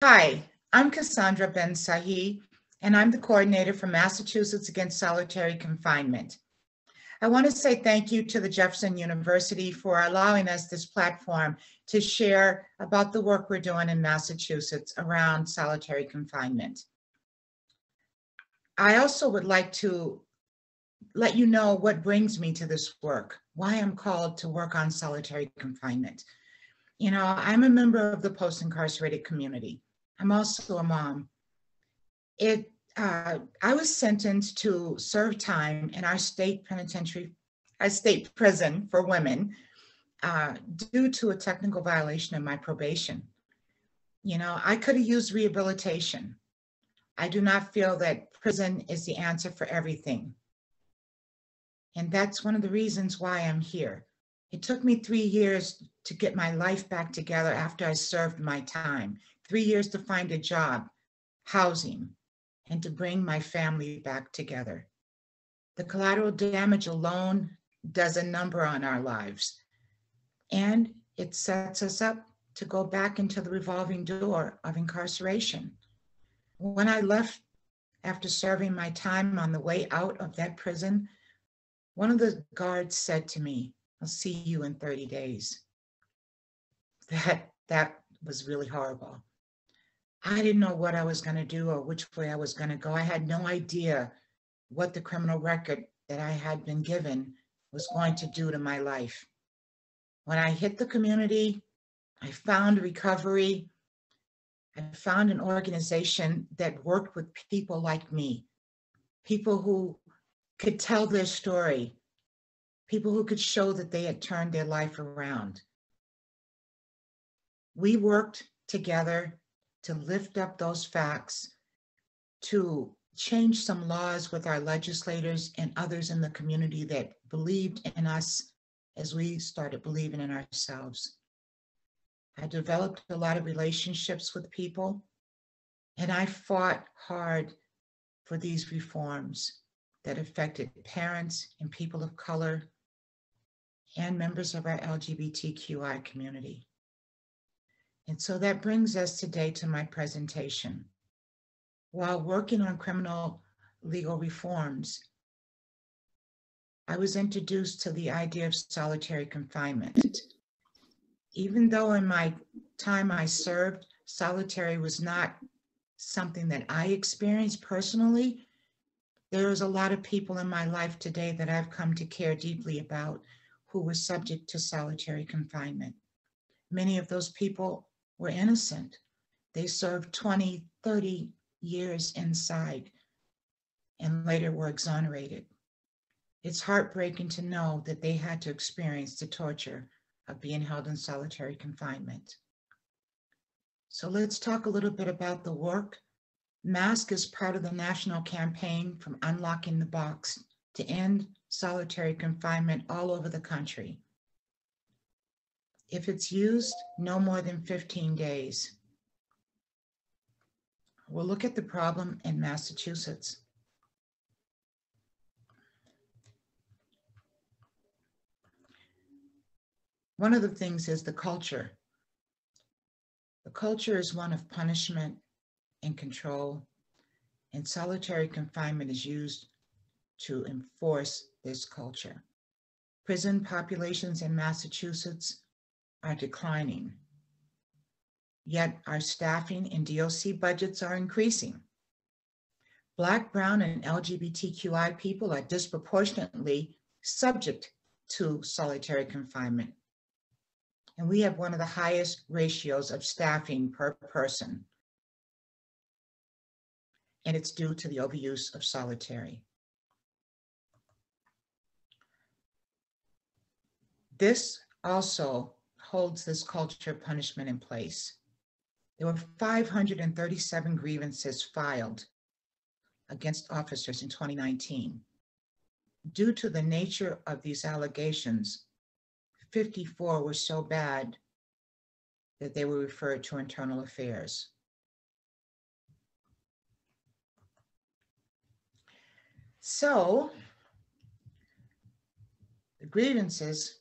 Hi, I'm Cassandra Bensahih, and I'm the coordinator for Massachusetts Against Solitary Confinement. I want to say thank you to the Jefferson University for allowing us this platform to share about the work we're doing in Massachusetts around solitary confinement. I also would like to let you know what brings me to this work, why I'm called to work on solitary confinement. You know, I'm a member of the post-incarcerated community. I'm also a mom. I was sentenced to serve time in our state penitentiary, our state prison for women, due to a technical violation of my probation. You know, I could have used rehabilitation. I do not feel that prison is the answer for everything. And that's one of the reasons why I'm here. It took me 3 years to get my life back together after I served my time, 3 years to find a job, housing, and to bring my family back together. The collateral damage alone does a number on our lives, and it sets us up to go back into the revolving door of incarceration. When I left after serving my time on the way out of that prison, one of the guards said to me, "I'll see you in 30 days." That was really horrible. I didn't know what I was going to do or which way I was going to go. I had no idea what the criminal record that I had been given was going to do to my life. When I hit the community, I found recovery. I found an organization that worked with people like me, people who could tell their story, people who could show that they had turned their life around. We worked together to lift up those facts, to change some laws with our legislators and others in the community that believed in us as we started believing in ourselves. I developed a lot of relationships with people, and I fought hard for these reforms that affected parents and people of color and members of our LGBTQI community. And so that brings us today to my presentation. While working on criminal legal reforms, I was introduced to the idea of solitary confinement. Even though in my time I served, solitary was not something that I experienced personally, there is a lot of people in my life today that I've come to care deeply about who were subject to solitary confinement. Many of those people were innocent. They served 20, 30 years inside and later were exonerated. It's heartbreaking to know that they had to experience the torture of being held in solitary confinement. So let's talk a little bit about the work. MASK is part of the national campaign from Unlocking the Box to end solitary confinement all over the country. If it's used, no more than 15 days. We'll look at the problem in Massachusetts. One of the things is the culture. The culture is one of punishment and control, and solitary confinement is used to enforce this culture. Prison populations in Massachusetts are declining, yet our staffing and DOC budgets are increasing. Black, brown, and LGBTQI people are disproportionately subject to solitary confinement. And we have one of the highest ratios of staffing per person. And it's due to the overuse of solitary. This also holds this culture of punishment in place. There were 537 grievances filed against officers in 2019. Due to the nature of these allegations, 54 were so bad that they were referred to internal affairs. So the grievances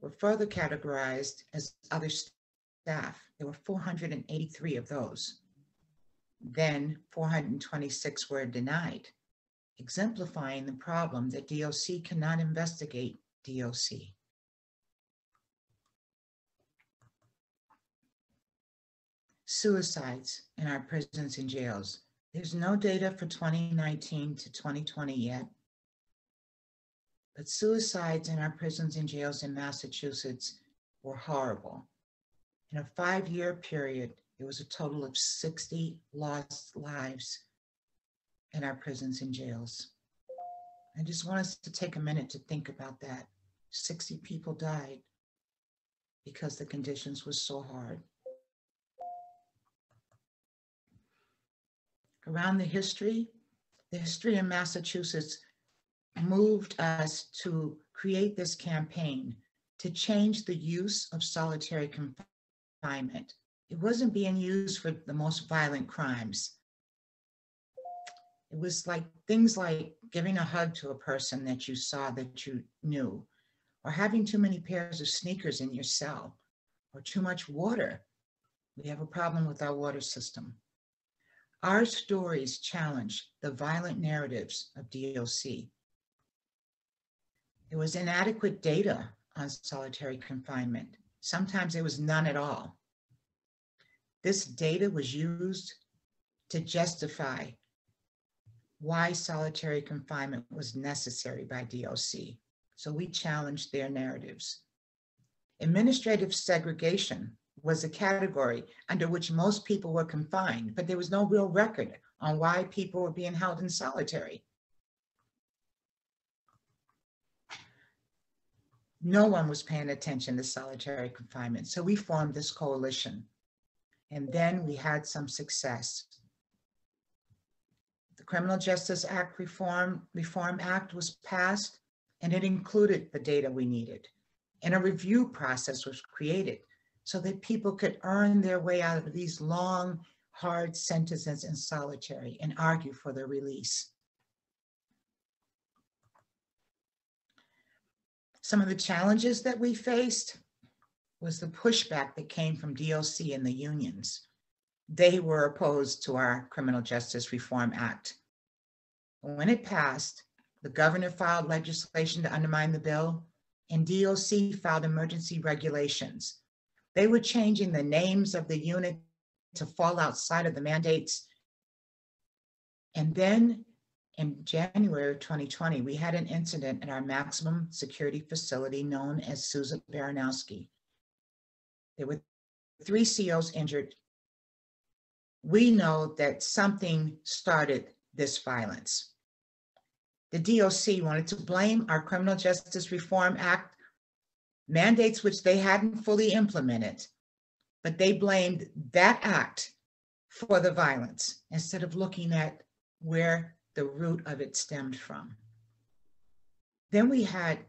were further categorized as other staff. There were 483 of those. then 426 were denied, exemplifying the problem that DOC cannot investigate DOC. Suicides in our prisons and jails. There's no data for 2019 to 2020 yet, but suicides in our prisons and jails in Massachusetts were horrible. In a 5-year period, it was a total of 60 lost lives in our prisons and jails. I just want us to take a minute to think about that. 60 people died because the conditions were so hard. Around the history in Massachusetts moved us to create this campaign to change the use of solitary confinement. It wasn't being used for the most violent crimes. It was like things like giving a hug to a person that you saw that you knew, or having too many pairs of sneakers in your cell, or too much water. We have a problem with our water system. Our stories challenge the violent narratives of DOC. There was inadequate data on solitary confinement. Sometimes there was none at all. This data was used to justify why solitary confinement was necessary by DOC. So we challenged their narratives. Administrative segregation was a category under which most people were confined, but there was no real record on why people were being held in solitary. No one was paying attention to solitary confinement, so we formed this coalition. And then we had some success. The Criminal Justice Act Reform Act was passed, and it included the data we needed. And a review process was created so that people could earn their way out of these long, hard sentences in solitary and argue for their release. Some of the challenges that we faced was the pushback that came from DOC and the unions. They were opposed to our Criminal Justice Reform Act. When it passed, the governor filed legislation to undermine the bill, and DOC filed emergency regulations. They were changing the names of the unit to fall outside of the mandates. And then in January of 2020, we had an incident at our maximum security facility known as Sousa Baranowski. There were 3 COs injured. We know that something started this violence. The DOC wanted to blame our Criminal Justice Reform Act mandates, which they hadn't fully implemented, but they blamed that act for the violence instead of looking at where the root of it stemmed from. Then we had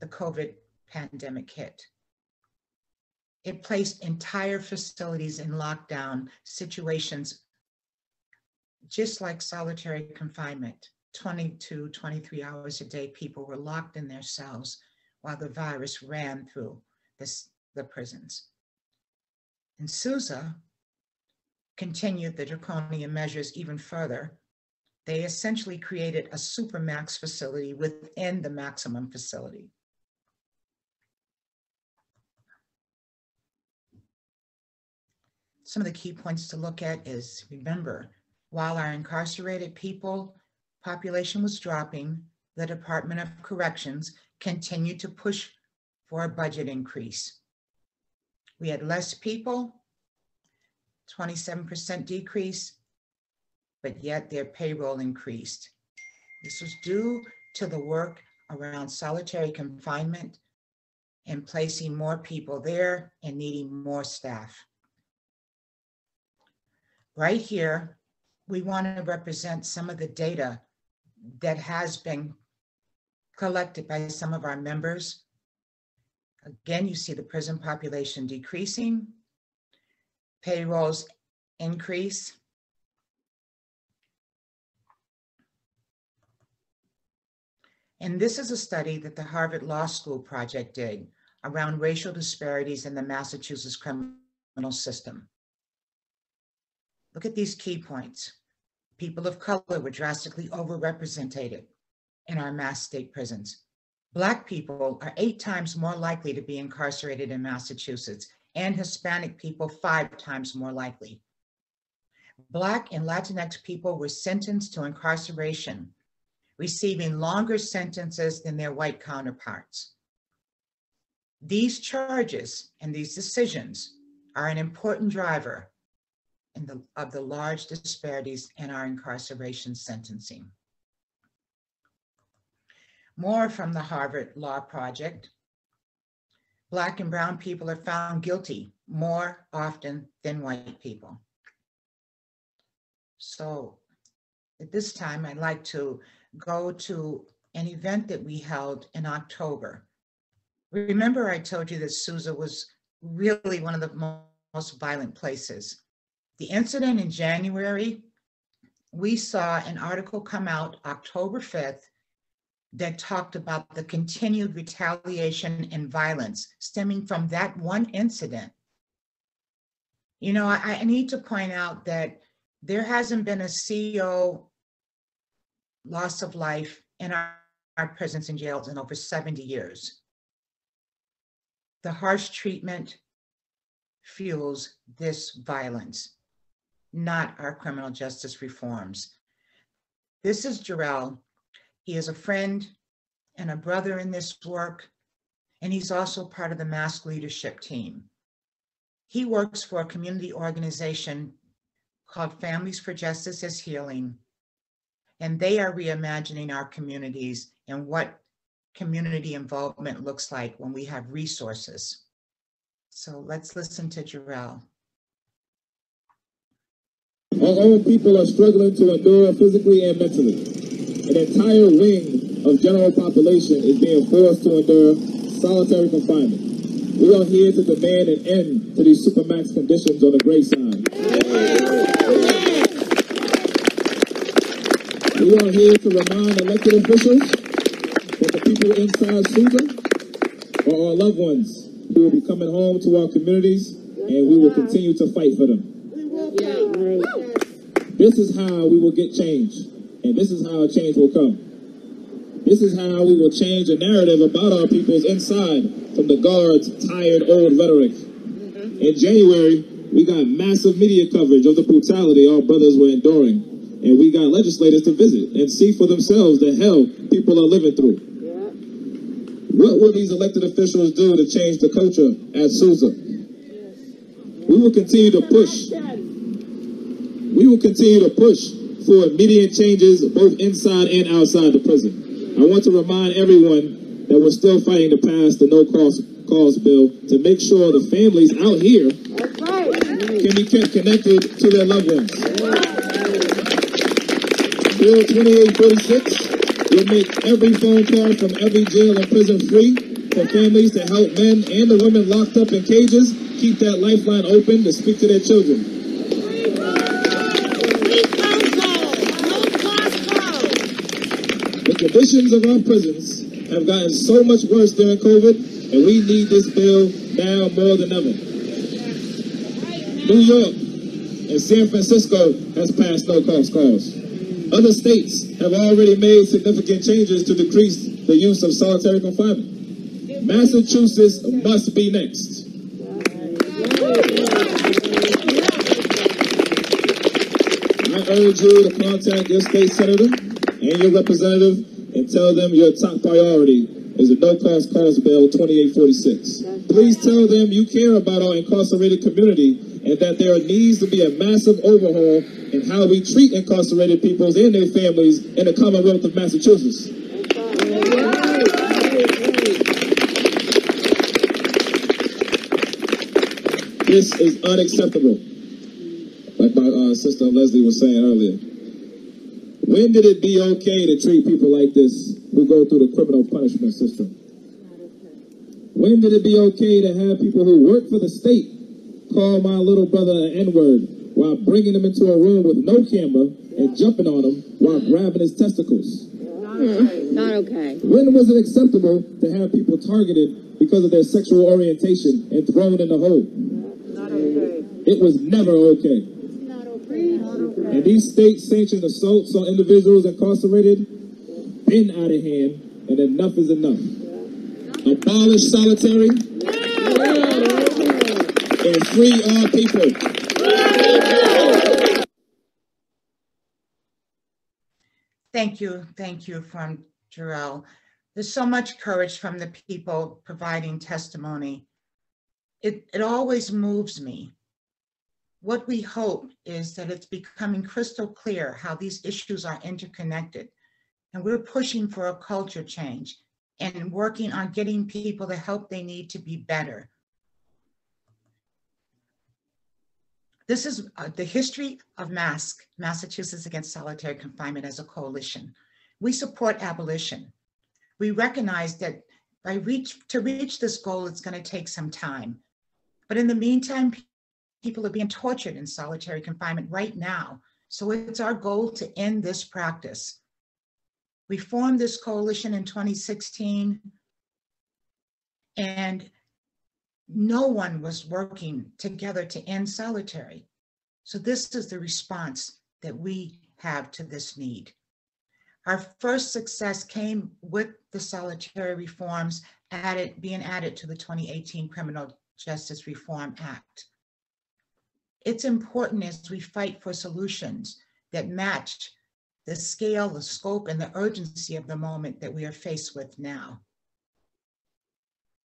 the COVID pandemic hit. It placed entire facilities in lockdown situations, just like solitary confinement. 22, 23 hours a day, people were locked in their cells while the virus ran through the prisons. And Sousa continued the draconian measures even further. They essentially created a supermax facility within the maximum facility. Some of the key points to look at is, remember, while our incarcerated population was dropping, the Department of Corrections continued to push for a budget increase. We had less people, 27% decrease, but yet their payroll increased. This was due to the work around solitary confinement and placing more people there and needing more staff. Right here, we want to represent some of the data that has been collected by some of our members. Again, you see the prison population decreasing, payrolls increase. And this is a study that the Harvard Law School project did around racial disparities in the Massachusetts criminal system. Look at these key points. People of color were drastically overrepresented in our mass state prisons. Black people are 8 times more likely to be incarcerated in Massachusetts, and Hispanic people 5 times more likely. Black and Latinx people were sentenced to incarceration, receiving longer sentences than their white counterparts. These charges and these decisions are an important driver of the large disparities in our incarceration sentencing. More from the Harvard Law Project. Black and brown people are found guilty more often than white people. So at this time, I'd like to go to an event that we held in October. Remember, I told you that Sousa was really one of the most violent places. The incident in January, we saw an article come out October 5th that talked about the continued retaliation and violence stemming from that one incident. You know, I need to point out that there hasn't been a CO loss of life in our prisons and jails in over 70 years. The harsh treatment fuels this violence, not our criminal justice reforms. This is Jarrell. He is a friend and a brother in this work, and he's also part of the mask leadership team. He works for a community organization called Families for Justice is Healing, and they are reimagining our communities and what community involvement looks like when we have resources. So let's listen to Jarrell. Our own people are struggling to endure physically and mentally. An entire wing of general population is being forced to endure solitary confinement. We are here to demand an end to these supermax conditions on the gray side. We are here to remind elected officials that the people inside Sousa are our loved ones who will be coming home to our communities, and we will continue to fight for them. This is how we will get change, and this is how change will come. This is how we will change a narrative about our peoples inside from the guards' tired old rhetoric. In January, we got massive media coverage of the brutality our brothers were enduring, and we got legislators to visit and see for themselves the hell people are living through. What will these elected officials do to change the culture at Sousa? We will continue to push. We will continue to push for immediate changes both inside and outside the prison. I want to remind everyone that we're still fighting to pass the no-cause bill to make sure the families out here can be kept connected to their loved ones. Bill 2846 will make every phone call from every jail and prison free for families to help men and the women locked up in cages keep that lifeline open to speak to their children. The conditions of our prisons have gotten so much worse during COVID, and we need this bill now more than ever. New York and San Francisco has passed no-cost calls. Other states have already made significant changes to decrease the use of solitary confinement. Massachusetts must be next. I urge you to contact your state senator and your representative and tell them your top priority is the no-cost calls bill 2846. Please tell them you care about our incarcerated community and that there needs to be a massive overhaul in how we treat incarcerated peoples and their families in the Commonwealth of Massachusetts. This is unacceptable, like my sister Leslie was saying earlier. When did it be okay to treat people like this who go through the criminal punishment system? When did it be okay to have people who work for the state call my little brother an N-word while bringing him into a room with no camera and jumping on him while grabbing his testicles? Not okay. When was it acceptable to have people targeted because of their sexual orientation and thrown in the hole? Not okay. It was never okay. Not okay. And these state-sanctioned assaults on individuals incarcerated been out of hand, and enough is enough. Abolish solitary and free all people. Thank you from Jarrell. There's so much courage from the people providing testimony. It always moves me. What we hope is that it's becoming crystal clear how these issues are interconnected. And we're pushing for a culture change and working on getting people the help they need to be better. This is the history of MASC, Massachusetts Against Solitary Confinement, as a coalition. We support abolition. We recognize that to reach this goal, it's going to take some time. But in the meantime, people are being tortured in solitary confinement right now. So it's our goal to end this practice. We formed this coalition in 2016, and no one was working together to end solitary. So this is the response that we have to this need. Our first success came with the solitary reforms being added to the 2018 Criminal Justice Reform Act. It's important as we fight for solutions that match the scale, the scope, and the urgency of the moment that we are faced with now.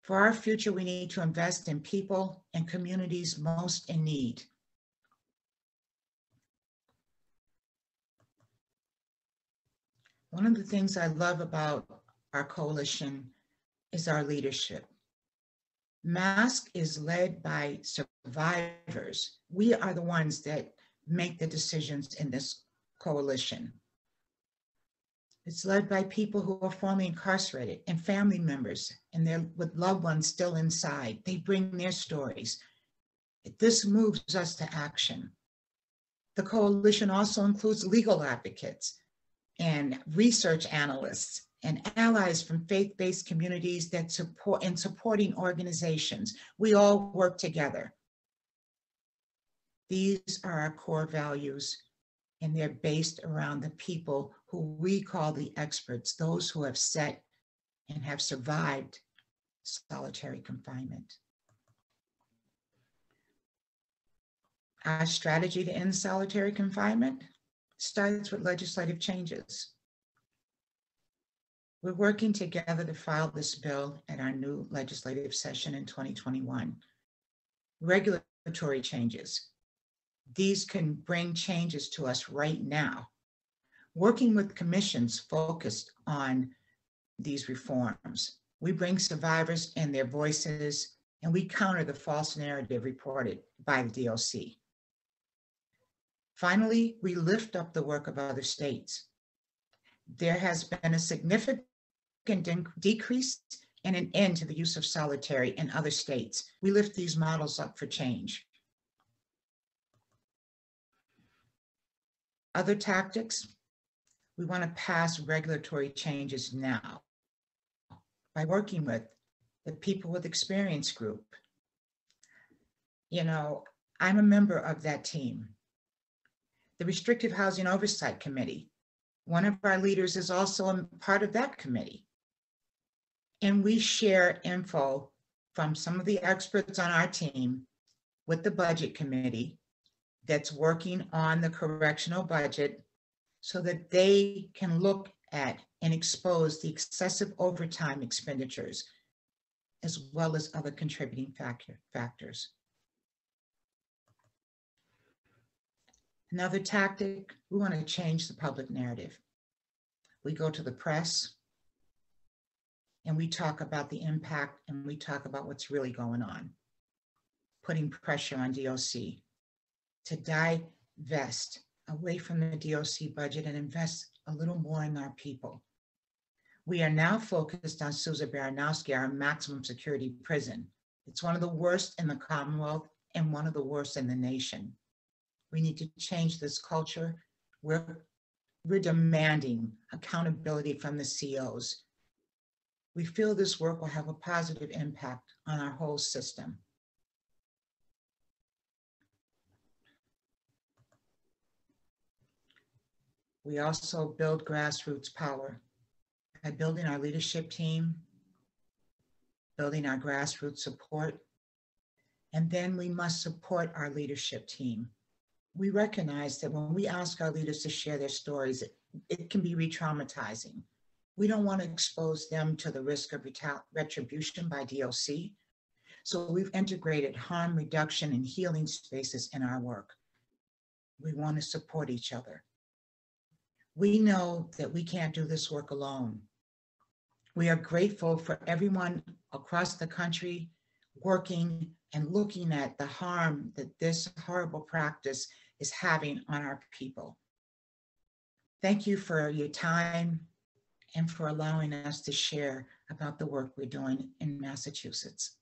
For our future, we need to invest in people and communities most in need. One of the things I love about our coalition is our leadership. MASC is led by survivors. We are the ones that make the decisions in this coalition. It's led by people who are formerly incarcerated and family members, and they're with loved ones still inside. They bring their stories. This moves us to action. The coalition also includes legal advocates and research analysts and allies from faith-based communities that support and supporting organizations. We all work together. These are our core values, and they're based around the people who we call the experts, those who have set and have survived solitary confinement. Our strategy to end solitary confinement starts with legislative changes. We're working together to file this bill at our new legislative session in 2021. Regulatory changes. These can bring changes to us right now. Working with commissions focused on these reforms. We bring survivors and their voices, and we counter the false narrative reported by the DOC. Finally, we lift up the work of other states. There has been a significant decrease and an end to the use of solitary in other states. We lift these models up for change. Other tactics, we want to pass regulatory changes now by working with the People with Experience group. You know, I'm a member of that team. The Restrictive Housing Oversight Committee, one of our leaders is also a part of that committee. And we share info from some of the experts on our team with the Budget Committee that's working on the correctional budget so that they can look at and expose the excessive overtime expenditures as well as other contributing factors. Another tactic, we want to change the public narrative. We go to the press and we talk about the impact and we talk about what's really going on, putting pressure on DOC to divest away from the DOC budget and invest a little more in our people. We are now focused on Sousa Baranowski, our maximum security prison. It's one of the worst in the Commonwealth and one of the worst in the nation. We need to change this culture. We're demanding accountability from the COs. We feel this work will have a positive impact on our whole system. We also build grassroots power by building our leadership team, building our grassroots support, and then we must support our leadership team. We recognize that when we ask our leaders to share their stories, it can be re-traumatizing. We don't want to expose them to the risk of retribution by DOC. So we've integrated harm reduction and healing spaces in our work. We want to support each other. We know that we can't do this work alone. We are grateful for everyone across the country working and looking at the harm that this horrible practice is having on our people. Thank you for your time and for allowing us to share about the work we're doing in Massachusetts.